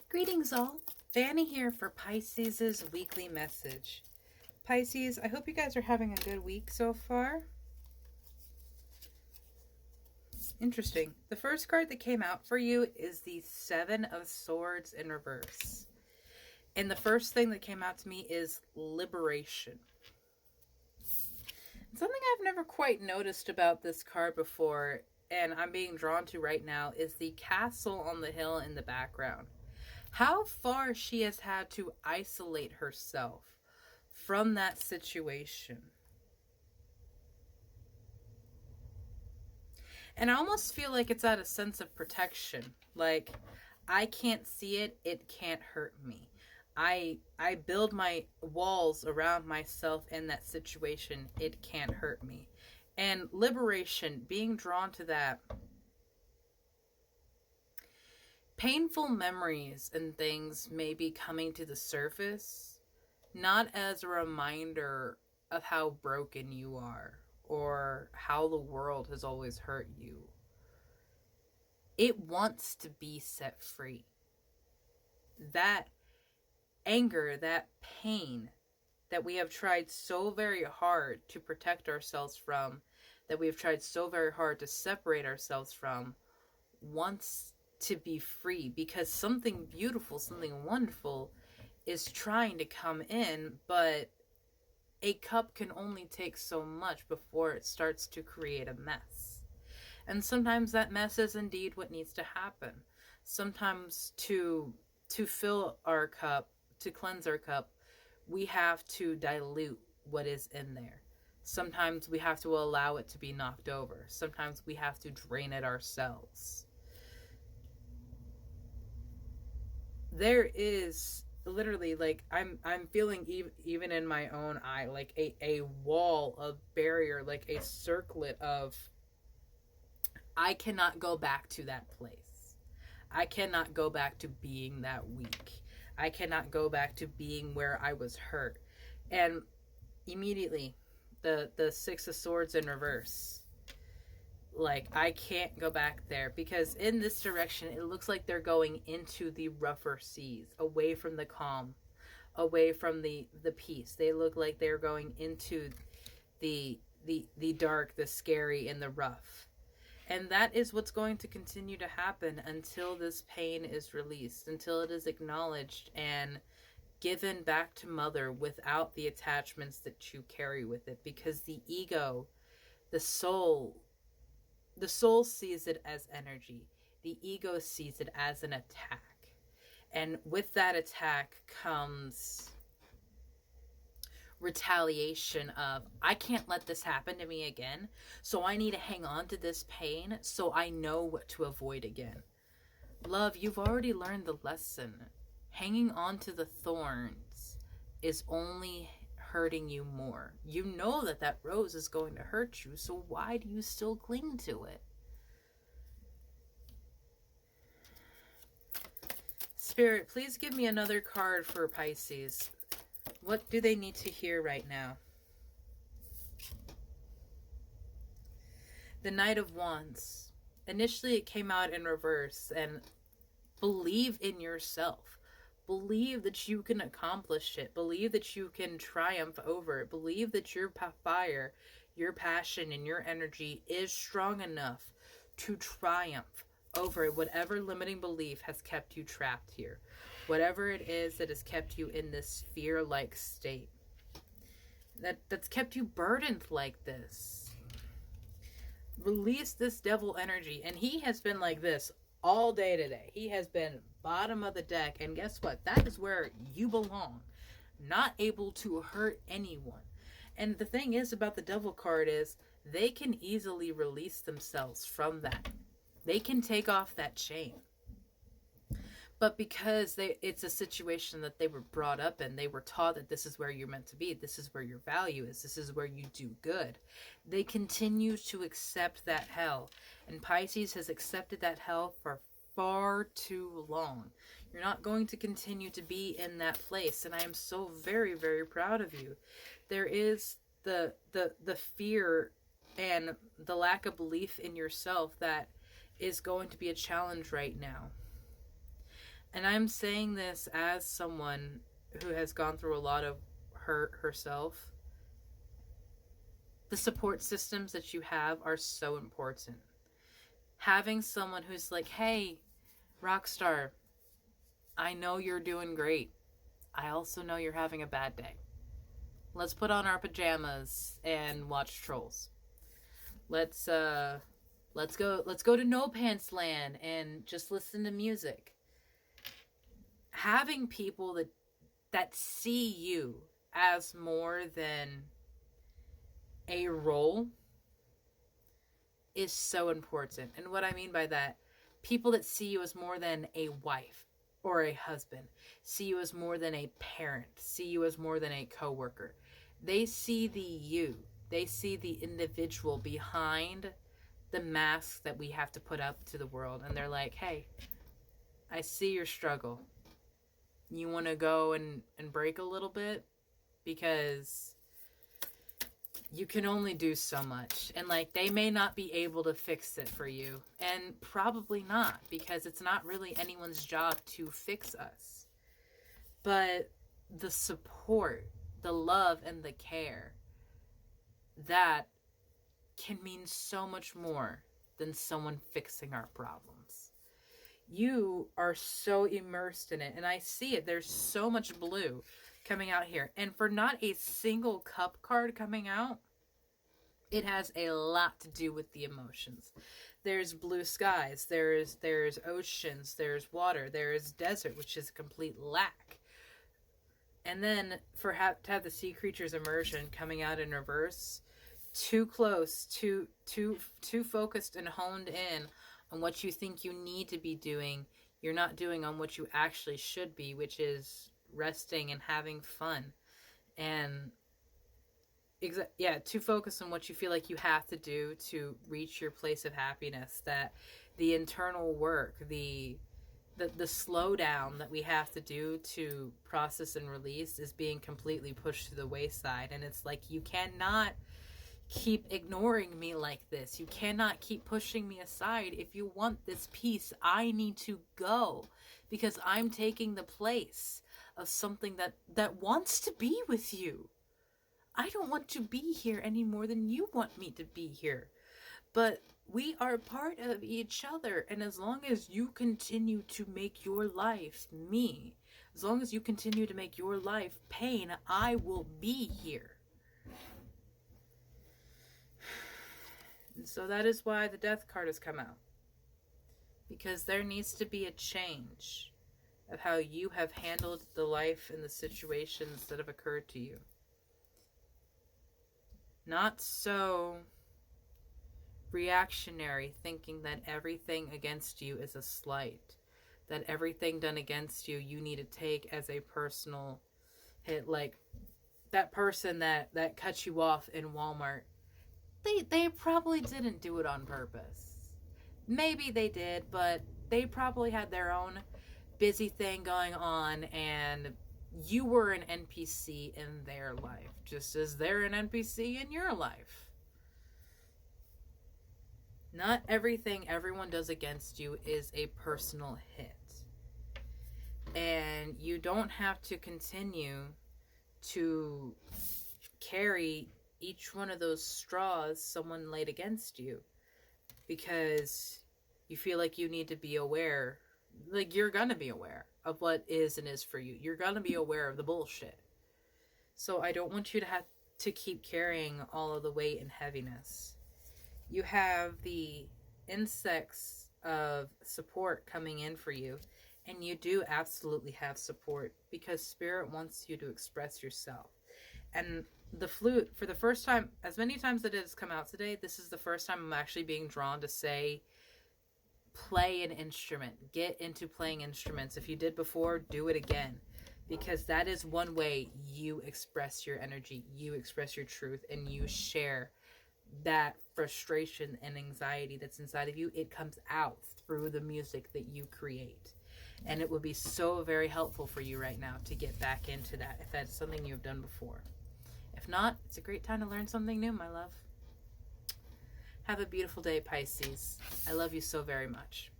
Greetings all. Fanny here for Pisces' weekly message. Pisces, I hope you guys are having a good week so far. Interesting. The first card that came out for you is the Seven of Swords in reverse. And the first thing that came out to me is liberation. Something I've never quite noticed about this card before, and I'm being drawn to right now, is the castle on the hill in the background. How far she has had to isolate herself from that situation. And I almost feel like it's out of sense of protection. Like, I can't see it, it can't hurt me. I build my walls around myself in that situation, it can't hurt me. And liberation, being drawn to that. Painful memories and things may be coming to the surface, not as a reminder of how broken you are or how the world has always hurt you. It wants to be set free. That anger, that pain that we have tried so very hard to protect ourselves from, that we have tried so very hard to separate ourselves from, wants to be free, because something beautiful, something wonderful is trying to come in, but a cup can only take so much before it starts to create a mess. And sometimes that mess is indeed what needs to happen. Sometimes to fill our cup, to cleanse our cup, we have to dilute what is in there. Sometimes we have to allow it to be knocked over. Sometimes we have to drain it ourselves. There is literally, like, I'm feeling even in my own eye, like a wall of barrier, like a circlet of, I cannot go back to that place. I cannot go back to being that weak. I cannot go back to being where I was hurt. And immediately, the Six of Swords in reverse. Like, I can't go back there, because in this direction, it looks like they're going into the rougher seas, away from the calm, away from the peace. They look like they're going into the dark, the scary, and the rough. And that is what's going to continue to happen until this pain is released, until it is acknowledged and given back to Mother without the attachments that you carry with it. Because the ego, the soul sees it as energy. The ego sees it as an attack. And with that attack comes retaliation of, I can't let this happen to me again, so I need to hang on to this pain so I know what to avoid again. Love, you've already learned the lesson. Hanging on to the thorns is only hurting you more. You know that rose is going to hurt you, so why do you still cling to it? Spirit, please give me another card for Pisces. What do they need to hear right now? The Knight of Wands. Initially it came out in reverse, and believe in yourself. Believe that you can accomplish it. Believe that you can triumph over it. Believe that your fire, your passion, and your energy is strong enough to triumph over whatever limiting belief has kept you trapped here. Whatever it is that has kept you in this fear-like state. That's kept you burdened like this. Release this devil energy. And he has been like this all day today. He has been bottom of the deck. And guess what? That is where you belong. Not able to hurt anyone. And the thing is about the devil card is they can easily release themselves from that. They can take off that chain. But because it's a situation that they were brought up in, they were taught that this is where you're meant to be, this is where your value is, this is where you do good. They continue to accept that hell. And Pisces has accepted that hell for far too long. You're not going to continue to be in that place. And I am so very, very proud of you. There is the fear and the lack of belief in yourself that is going to be a challenge right now. And I'm saying this as someone who has gone through a lot of hurt herself. The support systems that you have are so important. Having someone who's like, hey, Rockstar, I know you're doing great. I also know you're having a bad day. Let's put on our pajamas and watch Trolls. Let's go to No Pants Land and just listen to music. Having people that see you as more than a role is so important. And what I mean by that, people that see you as more than a wife or a husband, see you as more than a parent, see you as more than a coworker. They see the you. They see the individual behind the mask that we have to put up to the world. And they're like, hey, I see your struggle. You want to go and break a little bit? Because you can only do so much. And like, they may not be able to fix it for you. And probably not, because it's not really anyone's job to fix us. But the support, the love, and the care, that can mean so much more than someone fixing our problems. You are so immersed in it, and I see it. There's so much blue coming out here. And for not a single cup card coming out, it has a lot to do with the emotions. There's blue skies, there's oceans, there's water, there's desert, which is a complete lack. And then to have the sea creatures immersion coming out in reverse, too close, too focused and honed in on what you think you need to be doing. You're not doing on what you actually should be, which is resting and having fun. And too focused on what you feel like you have to do to reach your place of happiness. That the internal work, the slowdown that we have to do to process and release is being completely pushed to the wayside. And it's like, you cannot keep ignoring me like this. You cannot keep pushing me aside. If you want this peace, I need to go, because I'm taking the place of something that wants to be with you. I don't want to be here any more than you want me to be here. But we are part of each other. And as long as you continue to make your life me, as long as you continue to make your life pain, I will be here. And so that is why the Death card has come out. Because there needs to be a change of how you have handled the life and the situations that have occurred to you. Not so reactionary, thinking that everything against you is a slight. That everything done against you, you need to take as a personal hit. Like that person that cut you off in Walmart. They probably didn't do it on purpose. Maybe they did, but they probably had their own busy thing going on, and you were an NPC in their life, just as they're an NPC in your life. Not everything everyone does against you is a personal hit. And you don't have to continue to carry each one of those straws someone laid against you, because you feel like you need to be aware. Like, you're gonna be aware of what is and is for you. You're gonna be aware of the bullshit. So I don't want you to have to keep carrying all of the weight and heaviness. You have the insects of support coming in for you, and you do absolutely have support, because Spirit wants you to express yourself. And the flute, for the first time, as many times that it has come out today, this is the first time I'm actually being drawn to say, play an instrument. Get into playing instruments. If you did before, do it again. Because that is one way you express your energy, you express your truth, and you share that frustration and anxiety that's inside of you. It comes out through the music that you create. And it would be so very helpful for you right now to get back into that, if that's something you've done before. If not, it's a great time to learn something new, my love. Have a beautiful day, Pisces. I love you so very much.